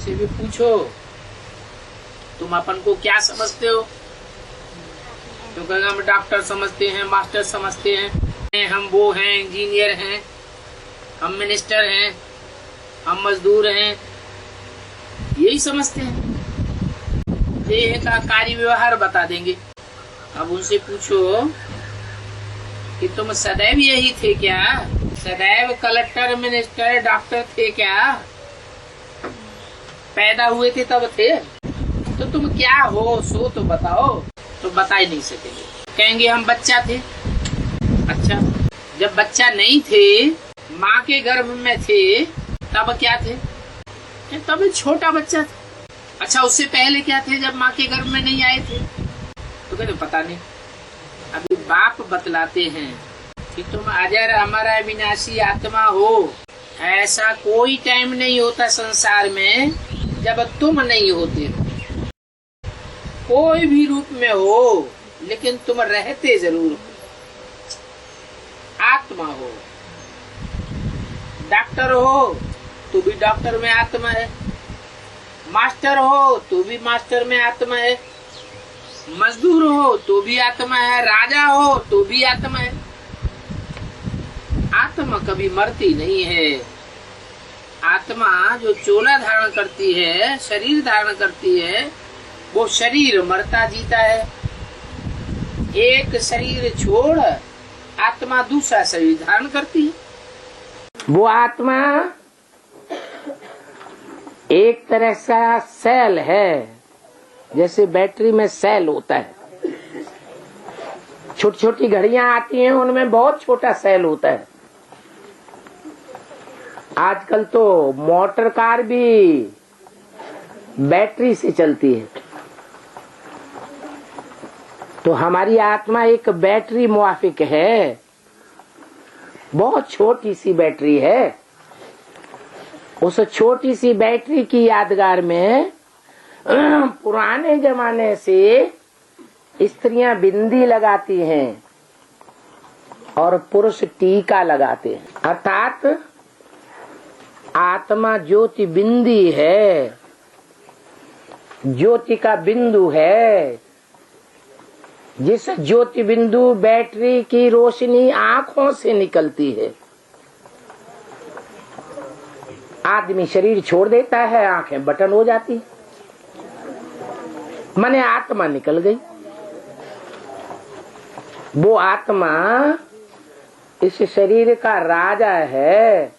उनसे भी पूछो तुम अपन को क्या समझते हो। तो कहेंगे हम डॉक्टर समझते हैं, मास्टर समझते हैं, हम वो हैं, इंजीनियर हैं, हम मिनिस्टर हैं, हम मजदूर हैं, यही समझते हैं। देह का कार्य व्यवहार बता देंगे। अब उनसे पूछो कि तुम सदैव यही थे क्या? सदैव कलेक्टर, मिनिस्टर, डॉक्टर थे क्या? पैदा हुए थे तब थे? तो तुम क्या हो सो तो बताओ। तो बता ही नहीं सकेंगे। कहेंगे हम बच्चा थे। अच्छा, जब बच्चा नहीं थे, माँ के गर्भ में थे, तब क्या थे? तब छोटा बच्चा था। अच्छा, उससे पहले क्या थे जब माँ के गर्भ में नहीं आए थे? तो कहते पता नहीं। अभी बाप बतलाते हैं कि तुम अजर अमर अविनाशी आत्मा हो। ऐसा कोई टाइम नहीं होता संसार में जब तुम नहीं होते हो। कोई भी रूप में हो, लेकिन तुम रहते जरूर हो, आत्मा हो। डॉक्टर हो तो भी डॉक्टर में आत्मा है, मास्टर हो तो भी मास्टर में आत्मा है, मजदूर हो तो भी आत्मा है, राजा हो तो भी आत्मा है। आत्मा कभी मरती नहीं है। आत्मा जो चोला धारण करती है, शरीर धारण करती है, वो शरीर मरता जीता है। एक शरीर छोड़ आत्मा दूसरा शरीर धारण करती है। वो आत्मा एक तरह का सेल है, जैसे बैटरी में सेल होता है। छोटी छोटी घड़ियां आती हैं, उनमें बहुत छोटा सेल होता है। आजकल तो मोटर कार भी बैटरी से चलती है। तो हमारी आत्मा एक बैटरी मुआफिक है, बहुत छोटी सी बैटरी है। उस छोटी सी बैटरी की यादगार में पुराने जमाने से स्त्रियां बिंदी लगाती हैं और पुरुष टीका लगाते हैं। अर्थात आत्मा ज्योति बिंदी है, ज्योति का बिंदु है। जिस ज्योति बिंदु बैटरी की रोशनी आंखों से निकलती है, आदमी शरीर छोड़ देता है, आंखें बटन हो जाती, माने आत्मा निकल गई। वो आत्मा इस शरीर का राजा है।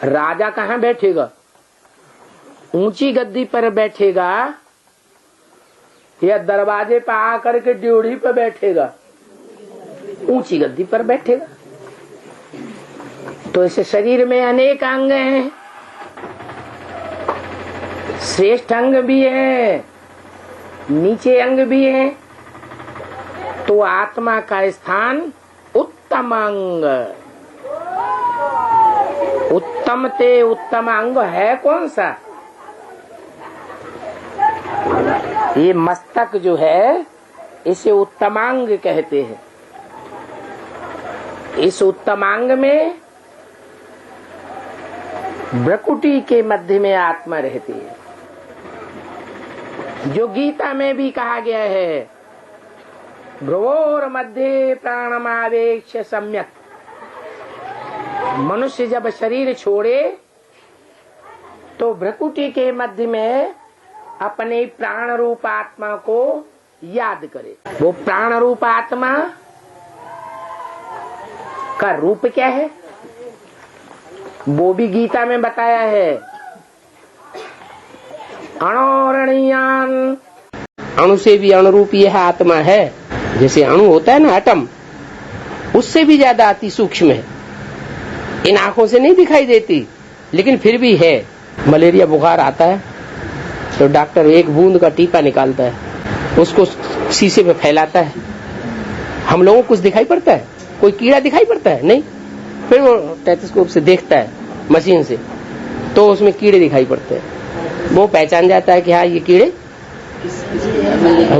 राजा कहाँ बैठेगा? ऊंची गद्दी पर बैठेगा या दरवाजे पर आकर के ड्योढ़ी पर बैठेगा? ऊंची गद्दी पर बैठेगा। तो इस शरीर में अनेक अंग हैं, श्रेष्ठ अंग भी है, नीचे अंग भी है। तो आत्मा का स्थान उत्तम अंग, उत्तम ते उत्तम अंग है कौन सा? ये मस्तक जो है, इसे उत्तमांग कहते हैं। इस उत्तमांग में भ्रकुटी के मध्य में आत्मा रहती है, जो गीता में भी कहा गया है, भ्रुवोर मध्य प्राणमावेक्ष्य सम्यक। मनुष्य जब शरीर छोड़े तो भ्रकुटी के मध्य में अपने प्राण रूप आत्मा को याद करे। वो प्राण रूप आत्मा का रूप क्या है, वो भी गीता में बताया है। अणोरणीयान, अणु से भी अणुरूप यह आत्मा है। जैसे अणु होता है ना, एटम, उससे भी ज्यादा अति सूक्ष्म है। इन आंखों से नहीं दिखाई देती, लेकिन फिर भी है। मलेरिया बुखार आता है तो डॉक्टर एक बूंद का टीका निकालता है, उसको शीशे पे फैलाता है। हम लोगों को कुछ दिखाई पड़ता है? कोई कीड़ा दिखाई पड़ता है? नहीं। फिर वो टेलीस्कोप से देखता है, मशीन से, तो उसमें कीड़े दिखाई पड़ते हैं। वो पहचान जाता है कि हाँ, ये कीड़े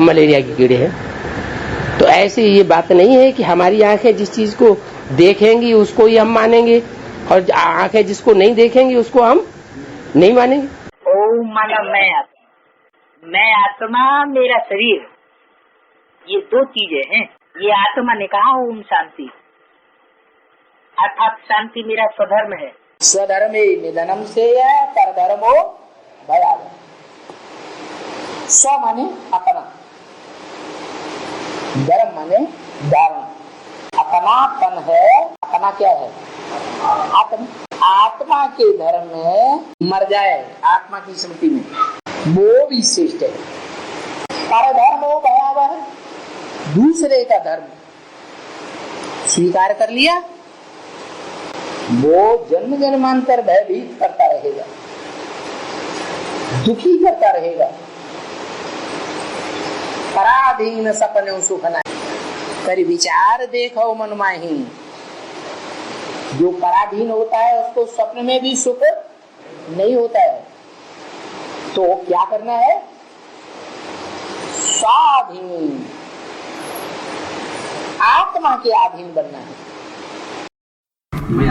मलेरिया के कीड़े हैं। तो ऐसे ये बात नहीं है कि हमारी आंखें जिस चीज को देखेंगी उसको ही हम मानेंगे, और आंखें जिसको नहीं देखेंगी उसको हम नहीं मानेंगे? ओम माना मैं आत्मा मेरा शरीर, ये दो चीजें हैं। ये आत्मा ने कहा ओम शांति, अर्थात शांति मेरा स्वधर्म है। स्वधर्मे निधनम से परधर्मो भयावह। स्व माने अपना, धर्म माने धारण। अपनापन है, अपना क्या है? आत्मा के धर्म में मर जाए, आत्मा की स्मृति में, वो भी श्रेष्ठ है। परधर्म वो भयावह, दूसरे का धर्म स्वीकार कर लिया, वो जन्म जन्मांतर भयभीत करता रहेगा, दुखी करता रहेगा। पराधीन सपने सुखना कर विचार देखो मन माही। जो पराधीन होता है उसको स्वप्न में भी सुख नहीं होता है। तो क्या करना है? स्वाधीन, आत्मा के अधीन बनना है। मैं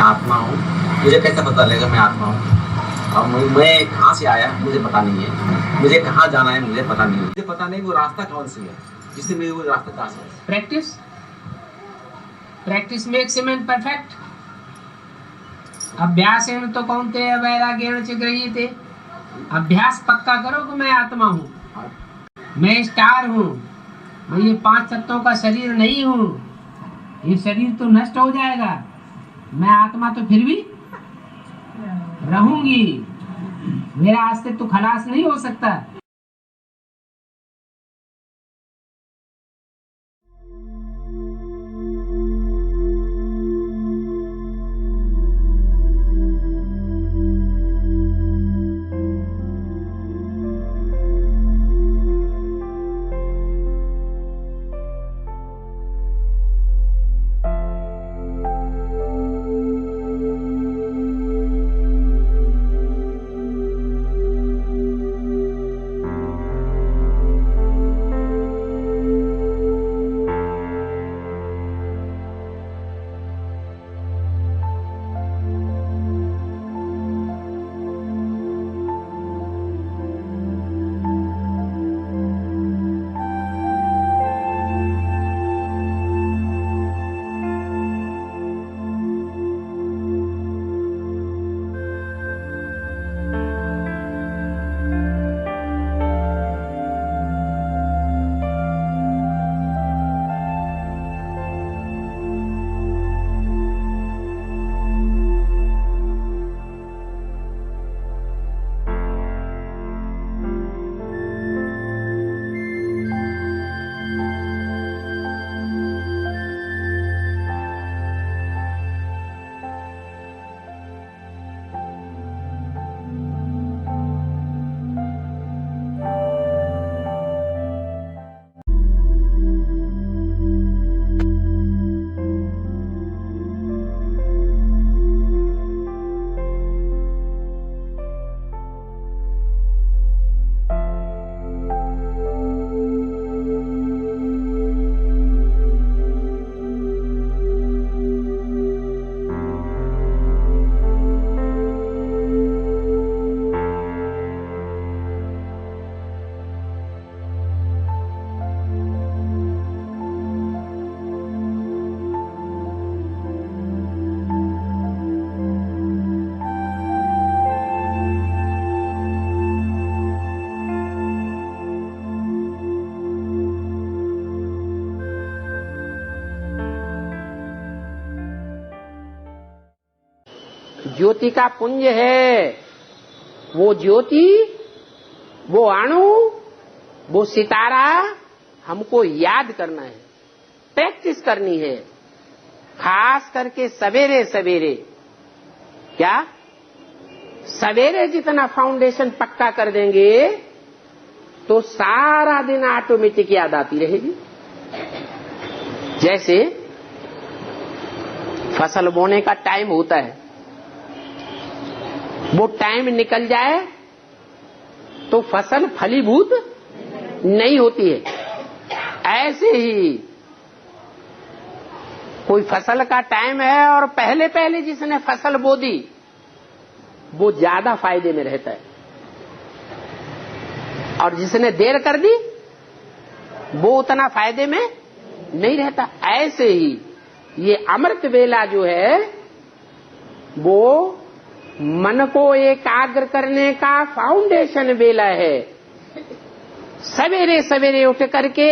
आत्मा हूँ, मुझे कैसे पता लगेगा मैं आत्मा हूँ? अब मैं कहाँ से आया मुझे पता नहीं है, मुझे कहाँ जाना है मुझे पता नहीं है, मुझे पता नहीं वो रास्ता कौन सी है, जिससे मेरे वो रास्ता कहाँ से है। Practice makes a man perfect. अभ्यासेन तो कौन्तेय वैराग्येण च गृह्यते। अभ्यास पक्का करो कि मैं आत्मा हूँ, मैं स्टार हूँ, मैं ये 5 तत्वों का शरीर नहीं हूँ। ये शरीर तो नष्ट हो जाएगा, मैं आत्मा तो फिर भी रहूंगी, मेरा अस्तित्व तो खलास नहीं हो सकता। ज्योति का पुंज है, वो ज्योति, वो अणु, वो सितारा हमको याद करना है, प्रैक्टिस करनी है। खास करके सवेरे सवेरे, क्या सवेरे जितना फाउंडेशन पक्का कर देंगे तो सारा दिन ऑटोमेटिक याद आती रहेगी। जैसे फसल बोने का टाइम होता है, वो टाइम निकल जाए तो फसल फलीभूत नहीं होती है। ऐसे ही कोई फसल का टाइम है और पहले पहले जिसने फसल बो दी वो ज्यादा फायदे में रहता है, और जिसने देर कर दी वो उतना फायदे में नहीं रहता। ऐसे ही ये अमृत वेला जो है वो मन को एकाग्र करने का फाउंडेशन वेला है। सवेरे सवेरे उठ करके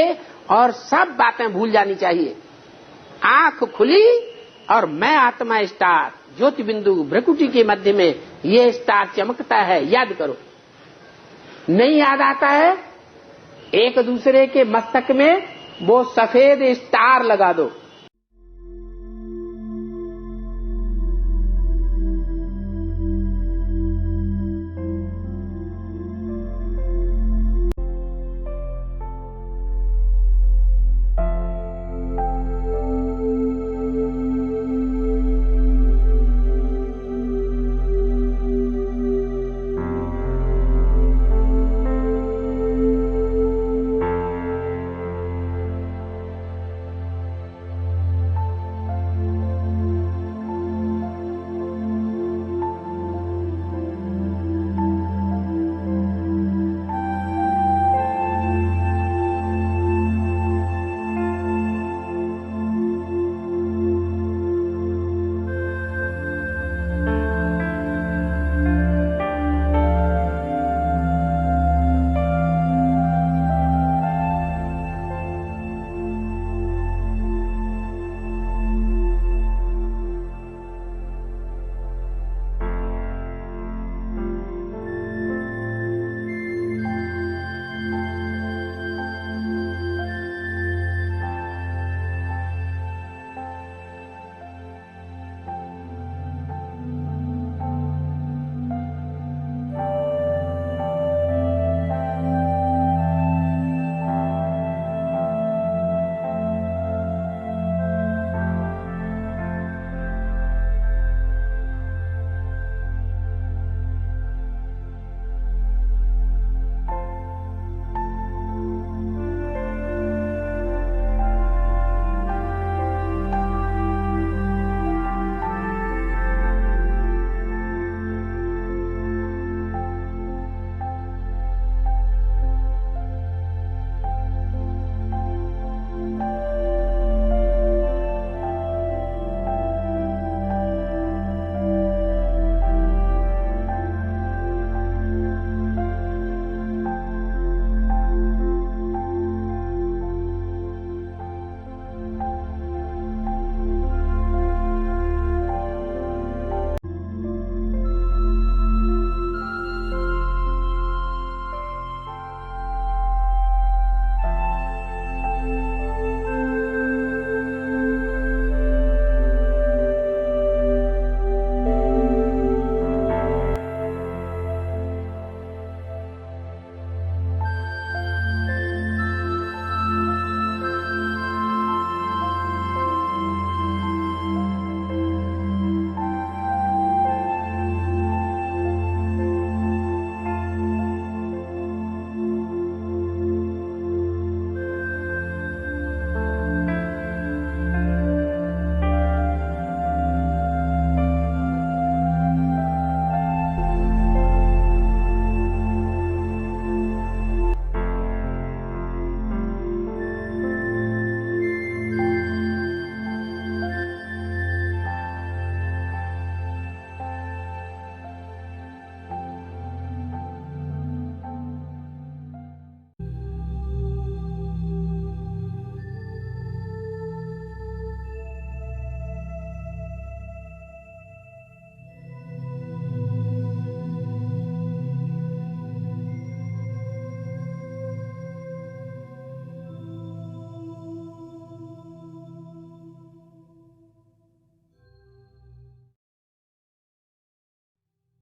और सब बातें भूल जानी चाहिए। आंख खुली और मैं आत्मा स्टार, ज्योति बिंदु भ्रकुटी के मध्य में ये स्टार चमकता है, याद करो। नहीं याद आता है, एक दूसरे के मस्तक में वो सफेद स्टार लगा दो।